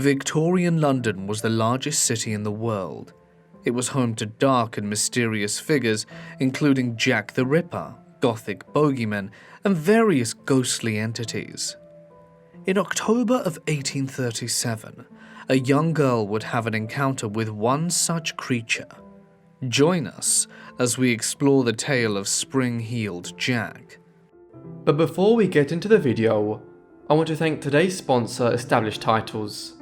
Victorian London was the largest city in the world. It was home to dark and mysterious figures, including Jack the Ripper, Gothic bogeymen, and various ghostly entities. In October of 1837, a young girl would have an encounter with one such creature. Join us as we explore the tale of HeeledJack. But before we get into the video, I want to thank today's sponsor, Established Titles.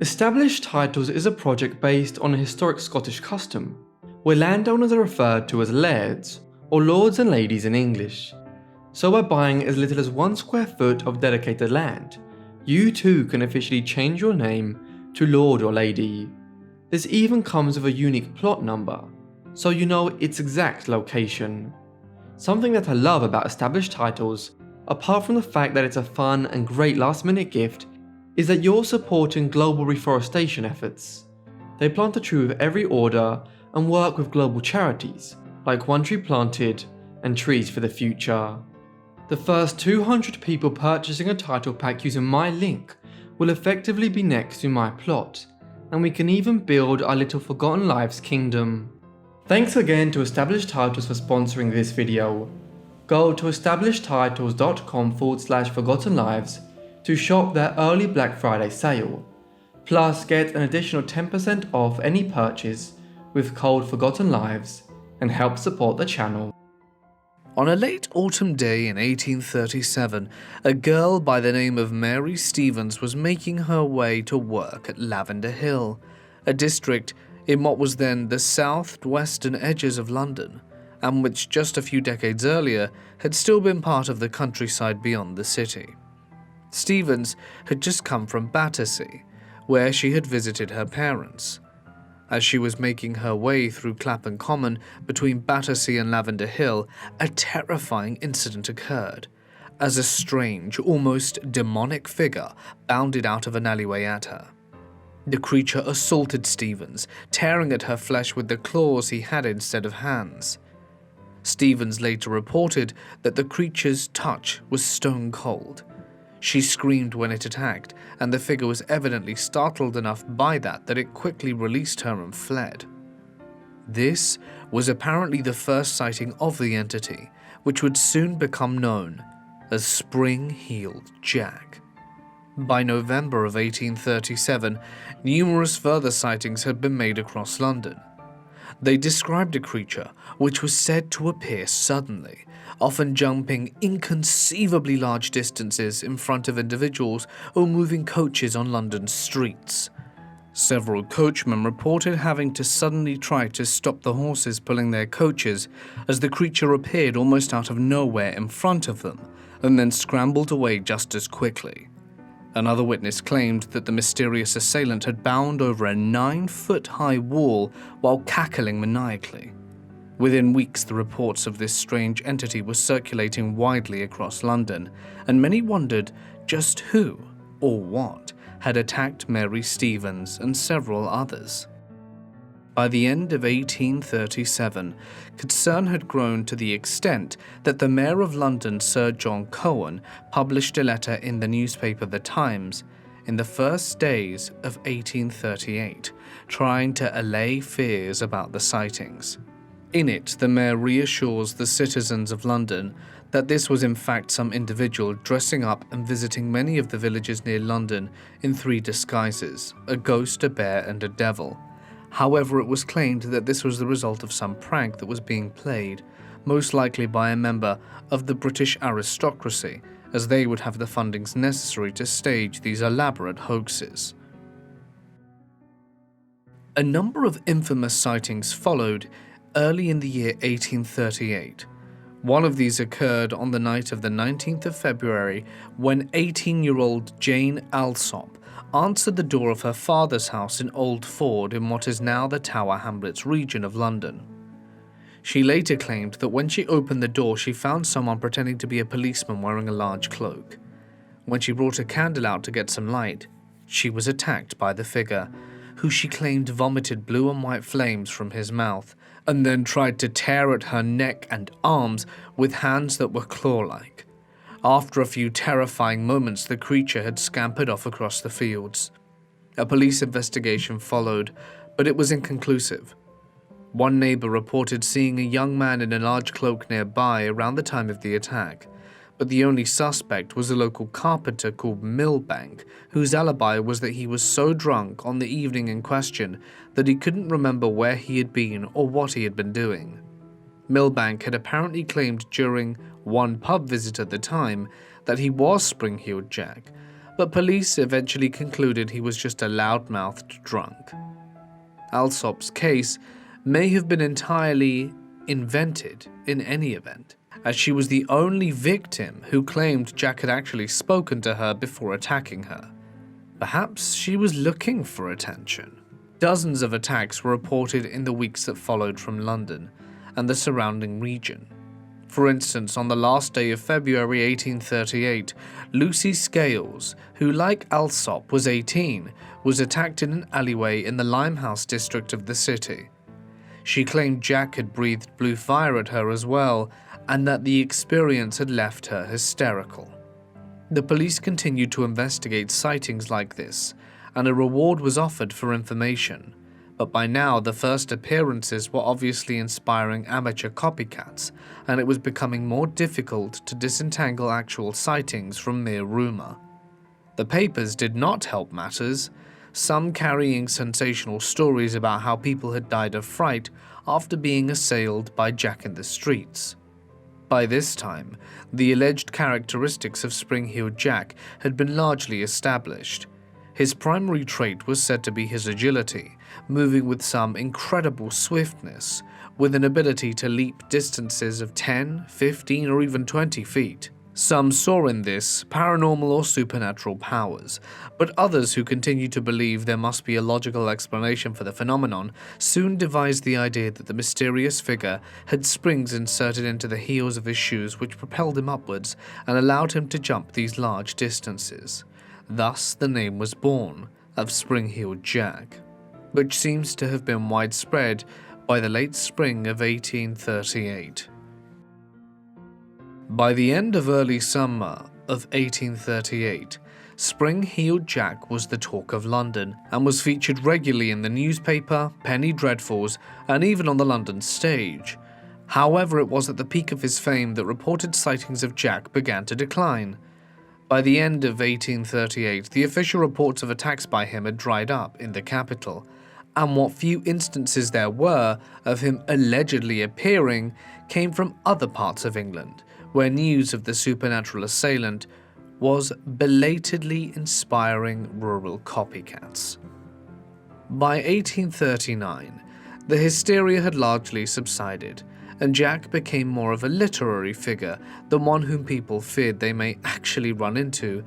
Established Titles is a project based on a historic Scottish custom, where landowners are referred to as lairds, or lords and ladies in English. So by buying as little as 1 square foot of dedicated land, you too can officially change your name to Lord or Lady. This even comes with a unique plot number, so you know its exact location. Something that I love about Established Titles, apart from the fact that it's a fun and great last minute gift, is that you're supporting global reforestation efforts. They plant a tree with every order and work with global charities like One Tree Planted and Trees for the Future. The first 200 people purchasing a title pack using my link will effectively be next to my plot, and we can even build our little Forgotten Lives kingdom. Thanks again to Established Titles for sponsoring this video. Go to establishedtitles.com/Forgotten Lives to shop their early Black Friday sale, plus get an additional 10% off any purchase with code Forgotten Lives and help support the channel. On a late autumn day in 1837, a girl by the name of Mary Stevens was making her way to work at Lavender Hill, a district in what was then the southwestern edges of London, and which just a few decades earlier had still been part of the countryside beyond the city. Stevens had just come from Battersea, where she had visited her parents. As she was making her way through Clapham Common between Battersea and Lavender Hill, a terrifying incident occurred, as a strange, almost demonic figure bounded out of an alleyway at her. The creature assaulted Stevens, tearing at her flesh with the claws he had instead of hands. Stevens later reported that the creature's touch was stone cold. She screamed when it attacked, and the figure was evidently startled enough by that it quickly released her and fled. This was apparently the first sighting of the entity, which would soon become known as HeeledJack. By November of 1837, numerous further sightings had been made across London. They described a creature which was said to appear suddenly, often jumping inconceivably large distances in front of individuals or moving coaches on London's streets. Several coachmen reported having to suddenly try to stop the horses pulling their coaches as the creature appeared almost out of nowhere in front of them and then scrambled away just as quickly. Another witness claimed that the mysterious assailant had bound over a 9-foot-high wall while cackling maniacally. Within weeks, the reports of this strange entity were circulating widely across London, and many wondered just who, or what, had attacked Mary Stevens and several others. By the end of 1837, concern had grown to the extent that the Mayor of London, Sir John Cohen, published a letter in the newspaper The Times in the first days of 1838, trying to allay fears about the sightings. In it, the mayor reassures the citizens of London that this was in fact some individual dressing up and visiting many of the villages near London in 3 disguises: a ghost, a bear, and a devil. However, it was claimed that this was the result of some prank that was being played, most likely by a member of the British aristocracy, as they would have the fundings necessary to stage these elaborate hoaxes. A number of infamous sightings followed early in the year 1838. One of these occurred on the night of the 19th of February when 18-year-old Jane Alsop answered the door of her father's house in Old Ford in what is now the Tower Hamlets region of London. She later claimed that when she opened the door she found someone pretending to be a policeman wearing a large cloak. When she brought a candle out to get some light, she was attacked by the figure, who she claimed vomited blue and white flames from his mouth, and then tried to tear at her neck and arms with hands that were claw-like. After a few terrifying moments, the creature had scampered off across the fields. A police investigation followed, but it was inconclusive. One neighbor reported seeing a young man in a large cloak nearby around the time of the attack, but the only suspect was a local carpenter called Milbank, whose alibi was that he was so drunk on the evening in question that he couldn't remember where he had been or what he had been doing. Milbank had apparently claimed during one pub visit at the time that he was Spring-Heeled Jack, but police eventually concluded he was just a loudmouthed drunk. Alsop's case may have been entirely invented in any event, as she was the only victim who claimed Jack had actually spoken to her before attacking her. Perhaps she was looking for attention. Dozens of attacks were reported in the weeks that followed from London and the surrounding region. For instance, on the last day of February 1838, Lucy Scales, who like Alsop was 18, was attacked in an alleyway in the Limehouse district of the city. She claimed Jack had breathed blue fire at her as well, and that the experience had left her hysterical. The police continued to investigate sightings like this, and a reward was offered for information, but by now the first appearances were obviously inspiring amateur copycats, and it was becoming more difficult to disentangle actual sightings from mere rumor. The papers did not help matters, some carrying sensational stories about how people had died of fright after being assailed by Jack in the streets. By this time, the alleged characteristics of Spring-Heeled Jack had been largely established. His primary trait was said to be his agility, moving with some incredible swiftness, with an ability to leap distances of 10, 15, or even 20 feet. Some saw in this paranormal or supernatural powers, but others who continued to believe there must be a logical explanation for the phenomenon soon devised the idea that the mysterious figure had springs inserted into the heels of his shoes which propelled him upwards and allowed him to jump these large distances. Thus the name was born of Spring-Heeled Jack, which seems to have been widespread by the late spring of 1838. By the end of early summer of 1838, Spring-Heeled Jack was the talk of London and was featured regularly in the newspaper, penny dreadfuls, and even on the London stage. However, it was at the peak of his fame that reported sightings of Jack began to decline. By the end of 1838, the official reports of attacks by him had dried up in the capital, and what few instances there were of him allegedly appearing came from other parts of England, where news of the supernatural assailant was belatedly inspiring rural copycats. By 1839, the hysteria had largely subsided, and Jack became more of a literary figure than one whom people feared they may actually run into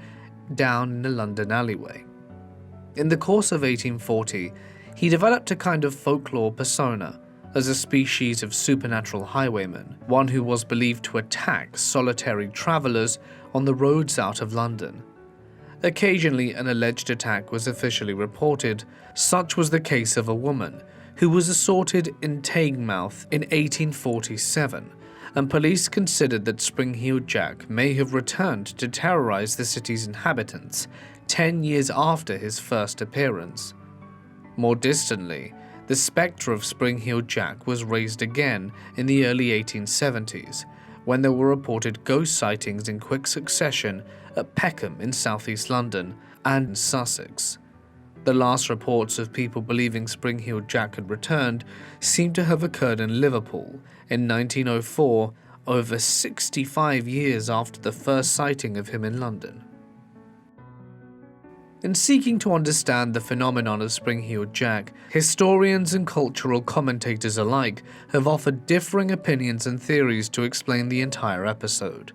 down in a London alleyway. In the course of 1840, he developed a kind of folklore persona as a species of supernatural highwayman, one who was believed to attack solitary travelers on the roads out of London. Occasionally, an alleged attack was officially reported. Such was the case of a woman who was assaulted in Teignmouth in 1847, and police considered that Spring-Heeled Jack may have returned to terrorize the city's inhabitants 10 years after his first appearance. More distantly, the spectre of Spring-Heeled Jack was raised again in the early 1870s, when there were reported ghost sightings in quick succession at Peckham in southeast London and in Sussex. The last reports of people believing Spring-Heeled Jack had returned seem to have occurred in Liverpool in 1904, over 65 years after the first sighting of him in London. In seeking to understand the phenomenon of Spring-Heeled Jack, historians and cultural commentators alike have offered differing opinions and theories to explain the entire episode.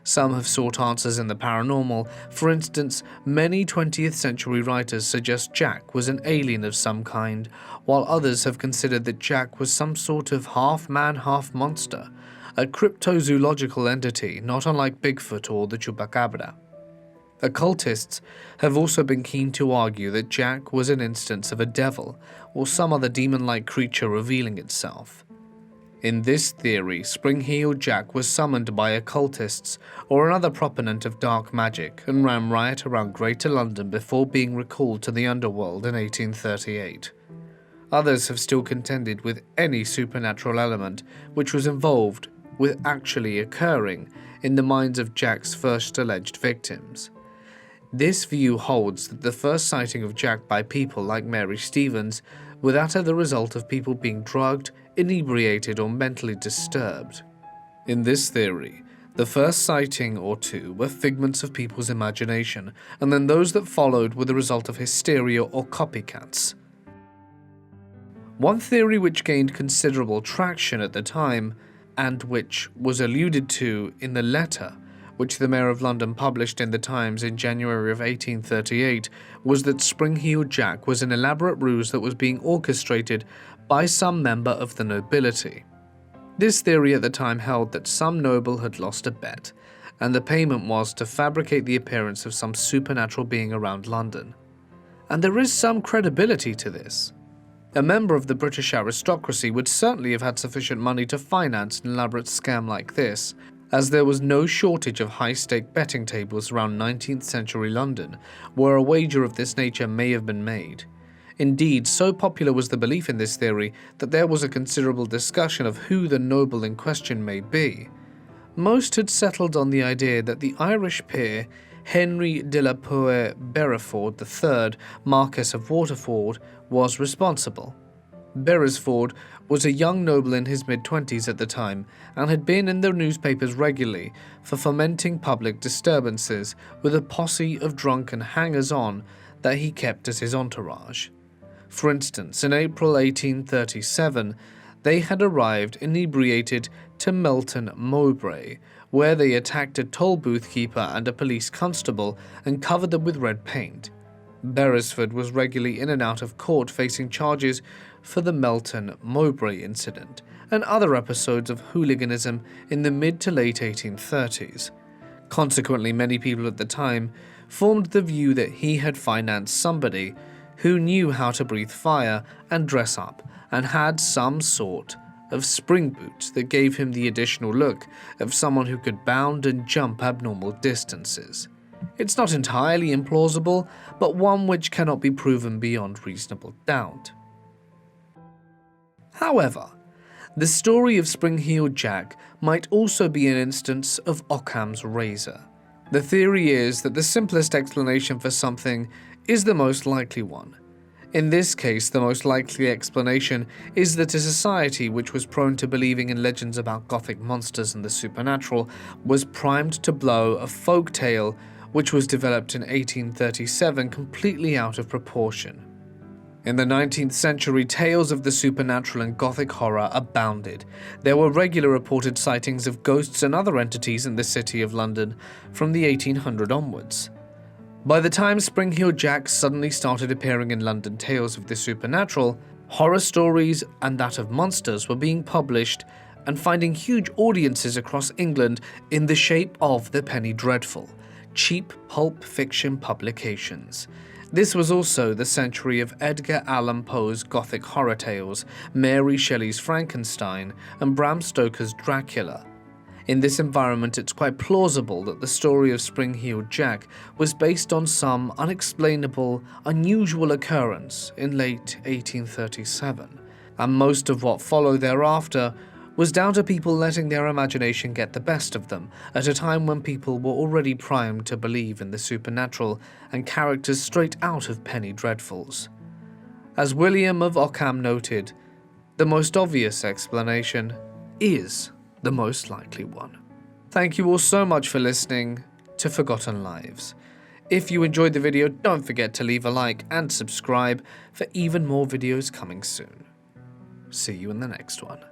Some have sought answers in the paranormal. For instance, many 20th century writers suggest Jack was an alien of some kind, while others have considered that Jack was some sort of half-man, half-monster, a cryptozoological entity not unlike Bigfoot or the Chupacabra. Occultists have also been keen to argue that Jack was an instance of a devil or some other demon-like creature revealing itself. In this theory, Spring-Heeled Jack was summoned by occultists or another proponent of dark magic and ran riot around Greater London before being recalled to the underworld in 1838. Others have still contended with any supernatural element which was involved with actually occurring in the minds of Jack's first alleged victims. This view holds that the first sighting of Jack by people like Mary Stevens were that as the result of people being drugged, inebriated, or mentally disturbed. In this theory, the first sighting or two were figments of people's imagination, and then those that followed were the result of hysteria or copycats. One theory which gained considerable traction at the time, and which was alluded to in the letter which the Mayor of London published in the Times in January of 1838, was that Spring-Heeled Jack was an elaborate ruse that was being orchestrated by some member of the nobility. This theory at the time held that some noble had lost a bet, and the payment was to fabricate the appearance of some supernatural being around London. And there is some credibility to this. A member of the British aristocracy would certainly have had sufficient money to finance an elaborate scam like this, as there was no shortage of high-stake betting tables around 19th century London, where a wager of this nature may have been made. Indeed, so popular was the belief in this theory that there was a considerable discussion of who the noble in question may be. Most had settled on the idea that the Irish peer Henry de la Poer Beresford III, Marquess of Waterford, was responsible. Beresford was a young noble in his mid-20s at the time and had been in the newspapers regularly for fomenting public disturbances with a posse of drunken hangers-on that he kept as his entourage. For instance, in April 1837, they had arrived inebriated to Melton Mowbray, where they attacked a toll booth keeper and a police constable and covered them with red paint. Beresford was regularly in and out of court facing charges for the Melton Mowbray incident and other episodes of hooliganism in the mid to late 1830s. Consequently, many people at the time formed the view that he had financed somebody who knew how to breathe fire and dress up and had some sort of spring boot that gave him the additional look of someone who could bound and jump abnormal distances. It's not entirely implausible, but one which cannot be proven beyond reasonable doubt. However, the story of Spring-Heeled Jack might also be an instance of Occam's razor. The theory is that the simplest explanation for something is the most likely one. In this case, the most likely explanation is that a society which was prone to believing in legends about gothic monsters and the supernatural was primed to blow a folk tale which was developed in 1837 completely out of proportion. In the 19th century, tales of the supernatural and gothic horror abounded. There were regular reported sightings of ghosts and other entities in the city of London from the 1800s onwards. By the time Spring-Heeled Jack suddenly started appearing in London tales of the supernatural, horror stories and that of monsters were being published and finding huge audiences across England in the shape of the penny dreadful, cheap pulp fiction publications. This was also the century of Edgar Allan Poe's Gothic horror tales, Mary Shelley's Frankenstein, and Bram Stoker's Dracula. In this environment, it's quite plausible that the story of Spring-Heeled Jack was based on some unexplainable, unusual occurrence in late 1837, and most of what followed thereafter was down to people letting their imagination get the best of them at a time when people were already primed to believe in the supernatural and characters straight out of penny dreadfuls. As William of Ockham noted, the most obvious explanation is the most likely one. Thank you all so much for listening to Forgotten Lives. If you enjoyed the video, don't forget to leave a like and subscribe for even more videos coming soon. See you in the next one.